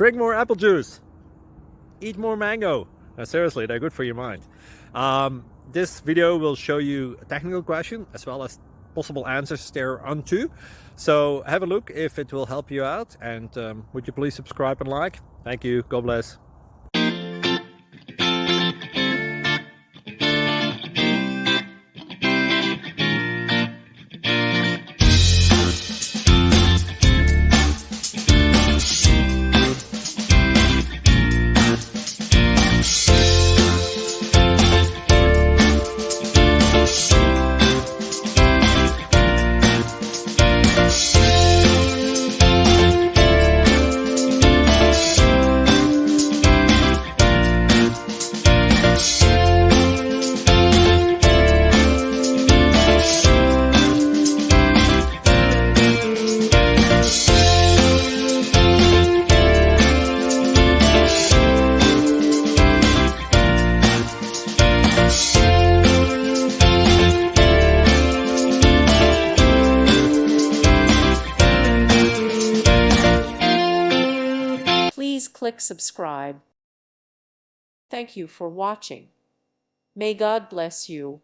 Drink more apple juice. Eat more mango. Seriously, they're good for your mind. This video will show you a technical question as well as possible answers thereunto. So have a look if it will help you out, and would you please subscribe and like? Thank you. God bless. Please click subscribe. Thank you for watching. May God bless you.